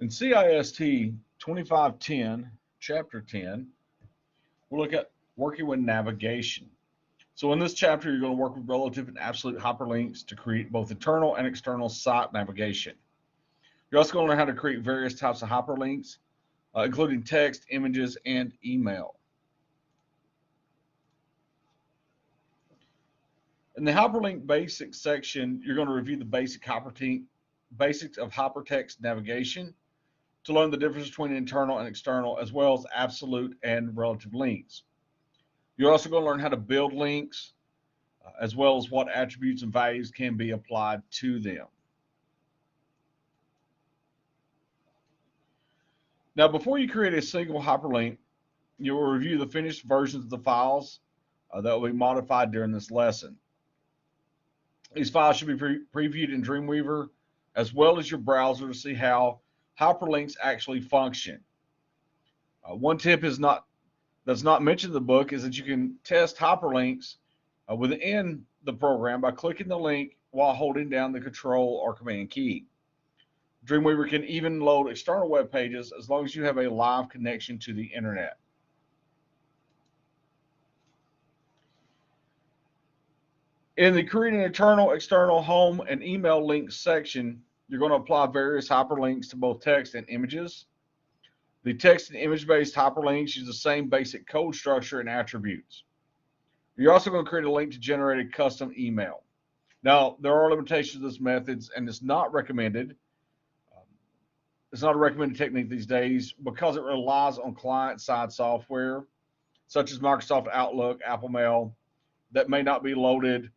In CIST 2510, Chapter 10, we'll look at working with navigation. So in this chapter, you're going to work with relative and absolute hyperlinks to create both internal and external site navigation. You're also going to learn how to create various types of hyperlinks, including text, images, and email. In the hyperlink basics section, you're going to review the basics of hypertext navigation to learn the difference between internal and external, as well as absolute and relative links. You're also going to learn how to build links, as well as what attributes and values can be applied to them. Now, before you create a single hyperlink, you will review the finished versions of the files that will be modified during this lesson. These files should be previewed in Dreamweaver, as well as your browser, to see how hyperlinks actually function. One tip that's not mentioned in the book is that you can test hyperlinks within the program by clicking the link while holding down the Control or Command key. Dreamweaver can even load external web pages as long as you have a live connection to the internet. In the create an internal, external, home, and email links section, you're going to apply various hyperlinks to both text and images. The text and image-based hyperlinks use the same basic code structure and attributes. You're also going to create a link to generate a custom email. Now, there are limitations to this method, and it's not recommended. It's not a recommended technique these days because it relies on client-side software, such as Microsoft Outlook, Apple Mail, that may not be loaded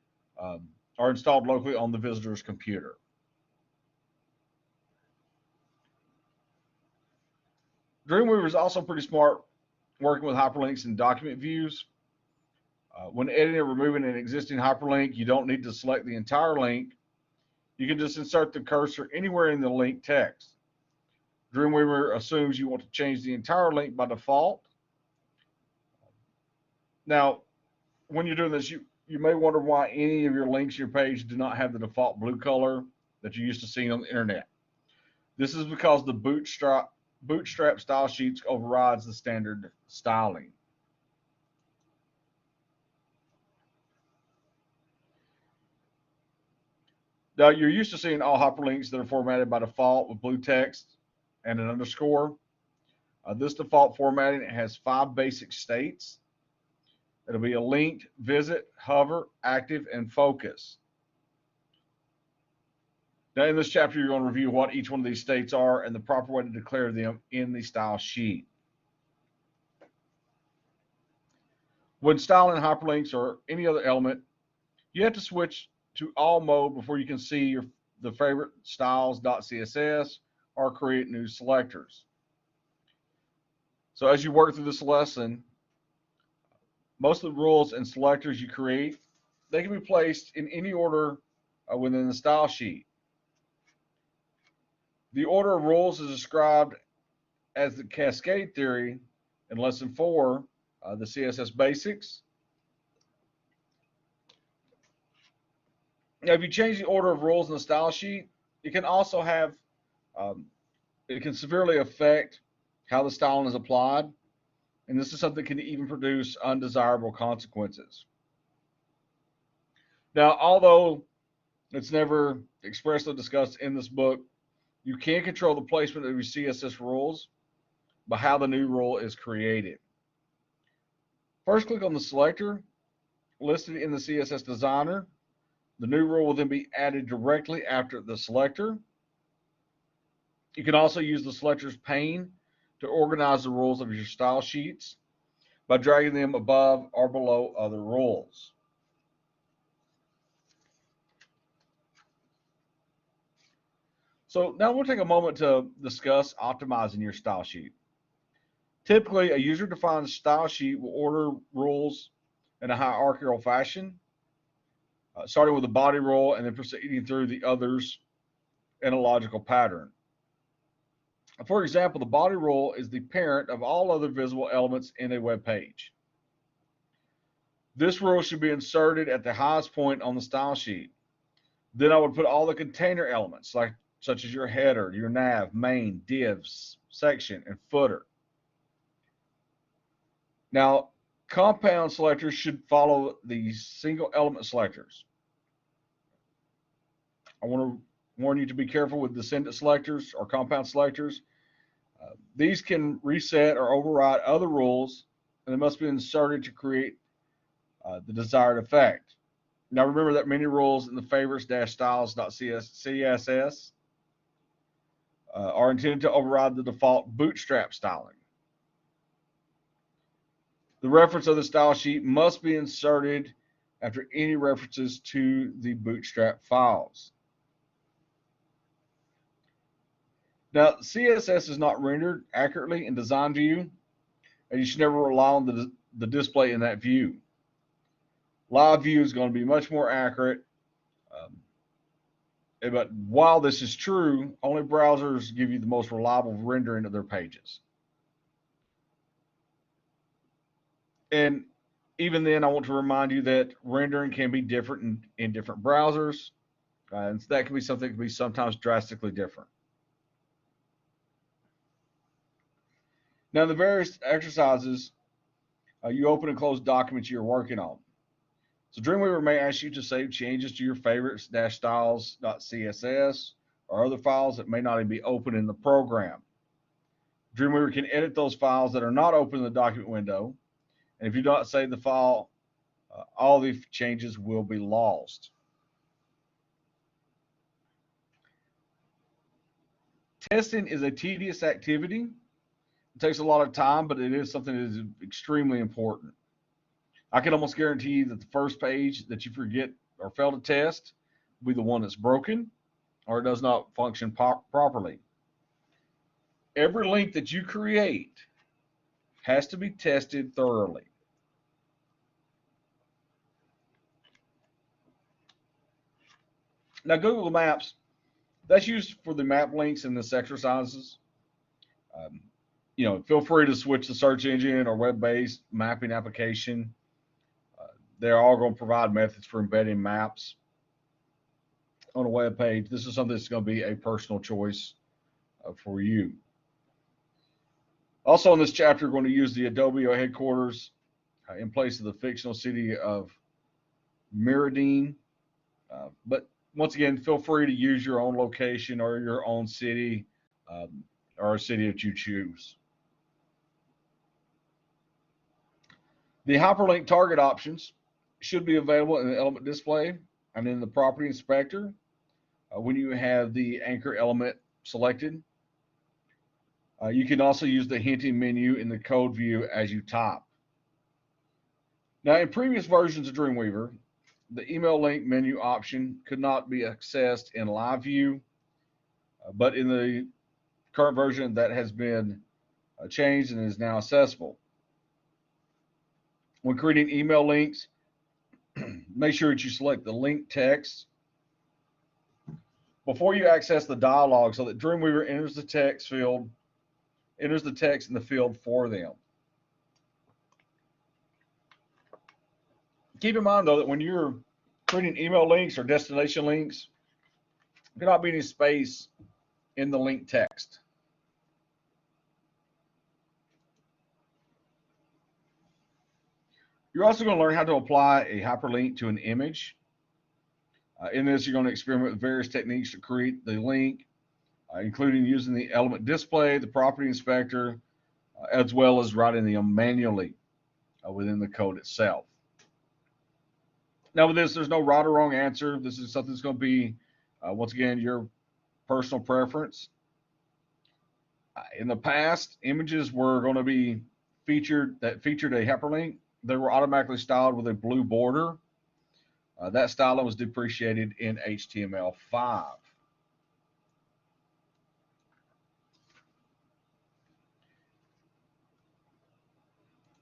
or installed locally on the visitor's computer. Dreamweaver is also pretty smart working with hyperlinks in document views. When editing or removing an existing hyperlink, you don't need to select the entire link. You can just insert the cursor anywhere in the link text. Dreamweaver assumes you want to change the entire link by default. Now, when you're doing this, you may wonder why any of your links to your page do not have the default blue color that you're used to seeing on the internet. This is because the Bootstrap style sheets overrides the standard styling. Now, you're used to seeing all hyperlinks that are formatted by default with blue text and an underscore. This default formatting has 5 basic states. It'll be a linked, visit, hover, active, and focus. Now, in this chapter, you're going to review what each one of these states are and the proper way to declare them in the style sheet. When styling hyperlinks or any other element, you have to switch to all mode before you can see the favorite styles.css or create new selectors. So as you work through this lesson, most of the rules and selectors you create, they can be placed in any order within the style sheet. The order of rules is described as the cascade theory in lesson 4, the CSS basics. Now, if you change the order of rules in the style sheet, it can also have, it can severely affect how the styling is applied. And this is something that can even produce undesirable consequences. Now, although it's never expressly discussed in this book, you can control the placement of your CSS rules by how the new rule is created. First, click on the selector listed in the CSS Designer. The new rule will then be added directly after the selector. You can also use the selectors pane to organize the rules of your style sheets by dragging them above or below other rules. So now we'll take a moment to discuss optimizing your style sheet. Typically, a user-defined style sheet will order rules in a hierarchical fashion, starting with the body rule and then proceeding through the others in a logical pattern. For example, the body rule is the parent of all other visible elements in a web page. This rule should be inserted at the highest point on the style sheet. Then I would put all the container elements, such as your header, your nav, main, divs, section, and footer. Now, compound selectors should follow the single element selectors. I want to warn you to be careful with descendant selectors or compound selectors. These can reset or override other rules, and they must be inserted to create the desired effect. Now remember that many rules in the favorites-styles.css are intended to override the default bootstrap styling. The reference of the style sheet must be inserted after any references to the bootstrap files. Now, CSS is not rendered accurately in design view, and you should never rely on the display in that view. Live view is going to be much more accurate, but while this is true, only browsers give you the most reliable rendering of their pages. And even then, I want to remind you that rendering can be different in different browsers, and that can be something that can be sometimes drastically different. Now, the various exercises, you open and close documents you're working on. So Dreamweaver may ask you to save changes to your favorites-styles.css or other files that may not even be open in the program. Dreamweaver can edit those files that are not open in the document window, and if you don't save the file, all the changes will be lost. Testing is a tedious activity. It takes a lot of time, but it is something that is extremely important. I can almost guarantee you that the first page that you forget or fail to test will be the one that's broken or it does not function properly. Every link that you create has to be tested thoroughly. Now, Google Maps, that's used for the map links in this exercises. Feel free to switch the search engine or web-based mapping application. They're all going to provide methods for embedding maps on a web page. This is something that's going to be a personal choice for you. Also in this chapter, we're going to use the Adobe headquarters in place of the fictional city of Meridian. But once again, feel free to use your own location or your own city or a city that you choose. The hyperlink target options should be available in the element display and in the property inspector when you have the anchor element selected. You can also use the hinting menu in the code view as you type. Now, in previous versions of Dreamweaver, the email link menu option could not be accessed in live view, but in the current version that has been changed and is now accessible. When creating email links, make sure that you select the link text before you access the dialog so that Dreamweaver enters the text in the field for them. Keep in mind, though, that when you're creating email links or destination links, there cannot be any space in the link text. You're also going to learn how to apply a hyperlink to an image. In this, you're going to experiment with various techniques to create the link, including using the element display, the property inspector, as well as writing them manually within the code itself. Now with this, there's no right or wrong answer. This is something that's going to be, once again, your personal preference. In the past, images were going to be featured a hyperlink. They were automatically styled with a blue border. That styling was deprecated in HTML5.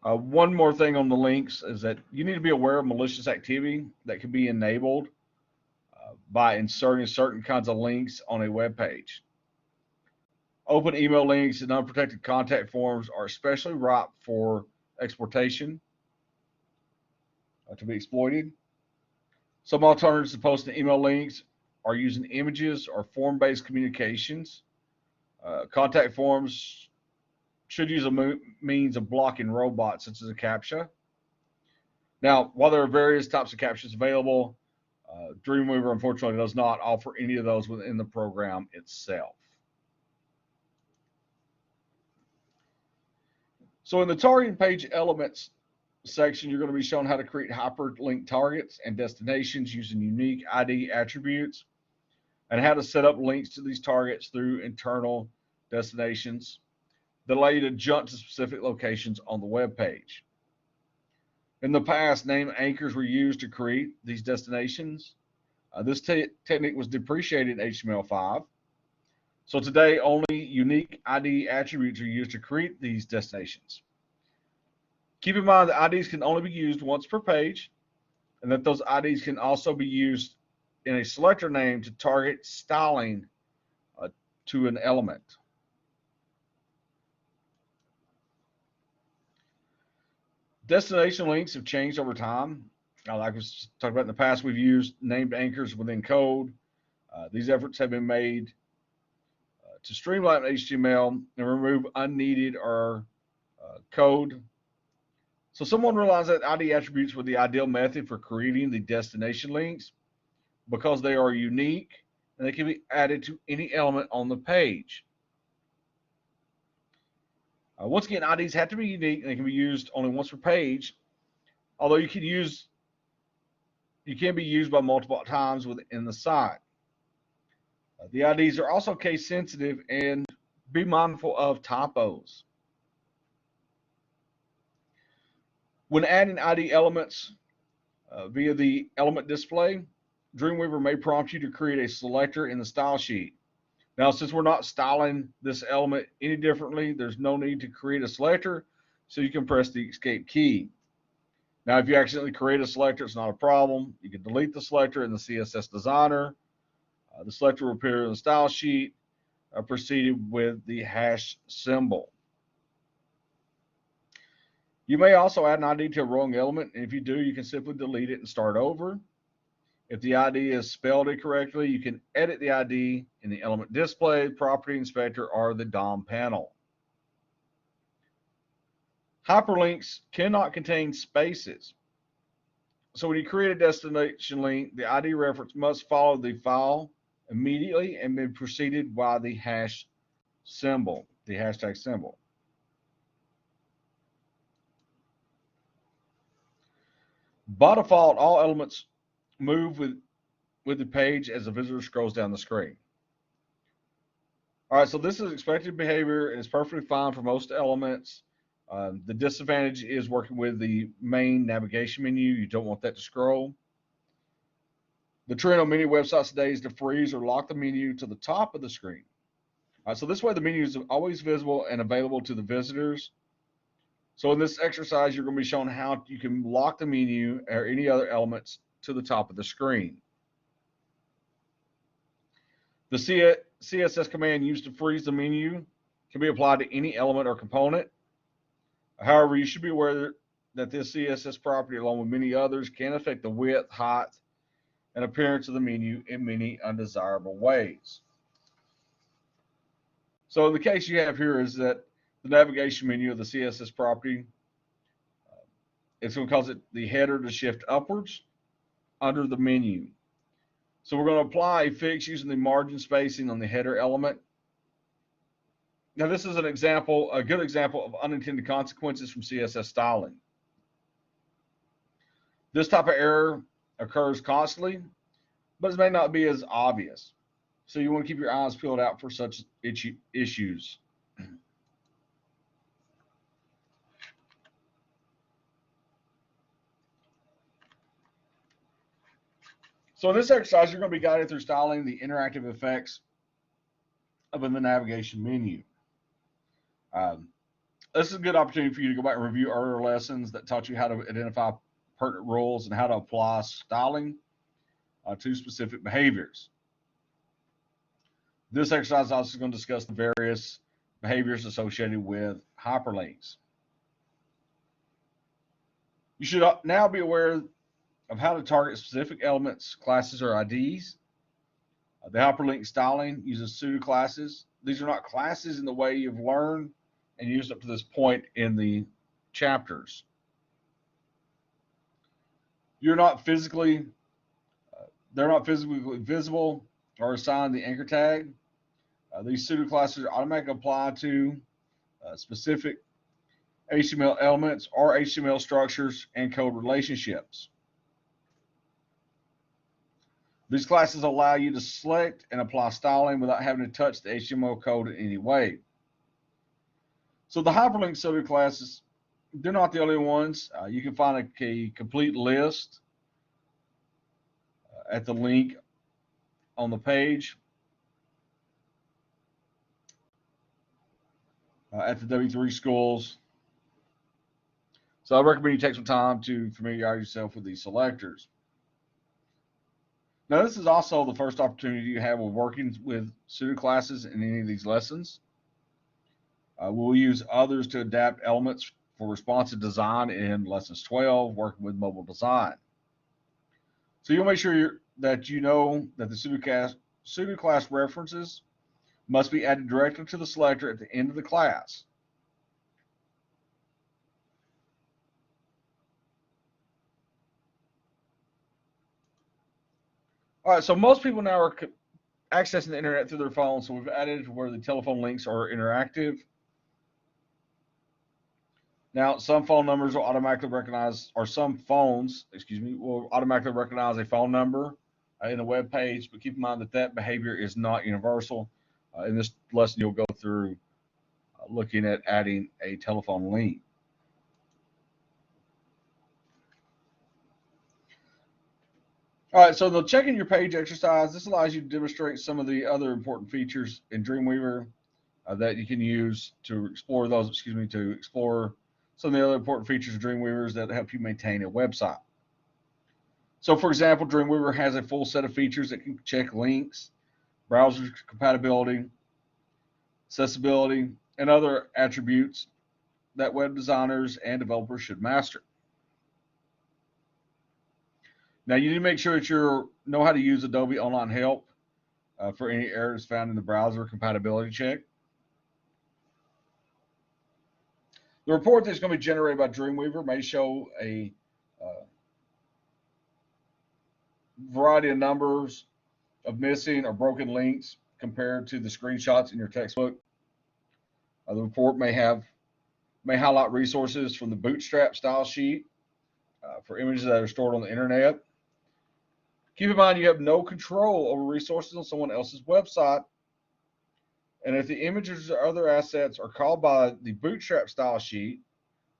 One more thing on the links is that you need to be aware of malicious activity that can be enabled by inserting certain kinds of links on a web page. Open email links and unprotected contact forms are especially ripe for exploitation to be exploited. Some alternatives to posting email links are using images or form-based communications. Contact forms should use a means of blocking robots such as a CAPTCHA. Now, while there are various types of CAPTCHAs available, Dreamweaver unfortunately does not offer any of those within the program itself. So in the targeting page elements section, you're going to be shown how to create hyperlink targets and destinations using unique ID attributes, and how to set up links to these targets through internal destinations that allow you to jump to specific locations on the web page. In the past, name anchors were used to create these destinations. This technique was deprecated in HTML5. So today, only unique ID attributes are used to create these destinations. Keep in mind that IDs can only be used once per page, and that those IDs can also be used in a selector name to target styling to an element. Destination links have changed over time. Like we talked about in the past, we've used named anchors within code. These efforts have been made to streamline HTML and remove unneeded or code. So someone realized that ID attributes were the ideal method for creating the destination links because they are unique and they can be added to any element on the page. Once again, IDs have to be unique and they can be used only once per page, although you can be used by multiple times within the site. The IDs are also case sensitive, and be mindful of typos. When adding ID elements via the element display, Dreamweaver may prompt you to create a selector in the style sheet. Now, since we're not styling this element any differently, there's no need to create a selector, so you can press the escape key. Now, if you accidentally create a selector, it's not a problem. You can delete the selector in the CSS designer. The selector will appear in the style sheet, preceded with the hash symbol. You may also add an ID to a wrong element, and if you do, you can simply delete it and start over. If the ID is spelled incorrectly, you can edit the ID in the element display, property inspector, or the DOM panel. Hyperlinks cannot contain spaces. So when you create a destination link, the ID reference must follow the file immediately and be preceded by the hash symbol, the hashtag symbol. By default, all elements move with the page as the visitor scrolls down the screen. All right, so this is expected behavior and it's perfectly fine for most elements. The disadvantage is working with the main navigation menu. You don't want that to scroll. The trend on many websites today is to freeze or lock the menu to the top of the screen. All right, so this way the menu is always visible and available to the visitors. So in this exercise, you're going to be shown how you can lock the menu or any other elements to the top of the screen. The CSS command used to freeze the menu can be applied to any element or component. However, you should be aware that this CSS property, along with many others, can affect the width, height, and appearance of the menu in many undesirable ways. So the case you have here is that the navigation menu of the CSS property, it's going to cause the header to shift upwards under the menu. So we're going to apply a fix using the margin spacing on the header element. Now this is an example, a good example of unintended consequences from CSS styling. This type of error occurs constantly, but it may not be as obvious. So you want to keep your eyes peeled out for such issues. So in this exercise, you're going to be guided through styling the interactive effects of the navigation menu. This is a good opportunity for you to go back and review earlier lessons that taught you how to identify pertinent rules and how to apply styling to specific behaviors. This exercise is also going to discuss the various behaviors associated with hyperlinks. You should now be aware of how to target specific elements, classes, or IDs. The hyperlink styling uses pseudo classes. These are not classes in the way you've learned and used up to this point in the chapters. You're not physically, they're not physically visible or assigned the anchor tag. These pseudo classes automatically apply to specific HTML elements or HTML structures and code relationships. These classes allow you to select and apply styling without having to touch the HTML code in any way. So the hyperlink pseudo classes, they're not the only ones. You can find a complete list at the link on the page at the W3 schools. So I recommend you take some time to familiarize yourself with these selectors. Now, this is also the first opportunity you have with working with pseudo classes in any of these lessons. We'll use others to adapt elements for responsive design in lessons 12, working with mobile design. So you'll make sure that you know that the pseudo class references must be added directly to the selector at the end of the class. All right, so most people now are accessing the internet through their phone, so we've added where the telephone links are interactive. Now, some phone numbers will automatically recognize, or some phones, will automatically recognize a phone number in a web page, but keep in mind that that behavior is not universal. In this lesson, you'll go through looking at adding a telephone link. All right, so the checking your page exercise, this allows you to demonstrate some of the other important features in Dreamweaver that you can use to explore to explore some of the other important features of Dreamweaver that help you maintain a website. So for example, Dreamweaver has a full set of features that can check links, browser compatibility, accessibility, and other attributes that web designers and developers should master. Now you need to make sure that you know how to use Adobe Online Help for any errors found in the browser compatibility check. The report that's going to be generated by Dreamweaver may show a variety of numbers of missing or broken links compared to the screenshots in your textbook. The report may highlight resources from the Bootstrap style sheet for images that are stored on the internet. Keep in mind you have no control over resources on someone else's website. And if the images or other assets are called by the Bootstrap style sheet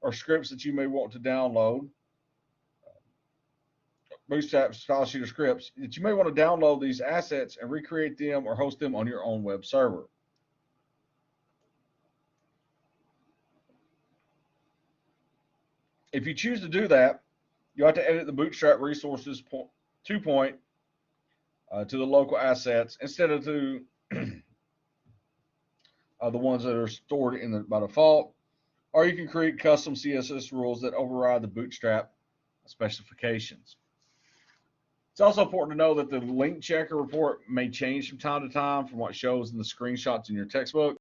or scripts that you may want to download, Bootstrap style sheet or scripts, that you may want to download these assets and recreate them or host them on your own web server. If you choose to do that, you have to edit the Bootstrap resources to point to the local assets instead of to the ones that are stored by default, or you can create custom CSS rules that override the Bootstrap specifications. It's also important to know that the link checker report may change from time to time from what shows in the screenshots in your textbook.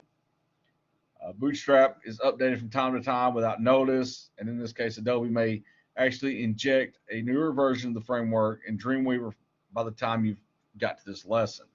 Bootstrap is updated from time to time without notice, and in this case, Adobe may actually inject a newer version of the framework in Dreamweaver by the time you've got to this lesson.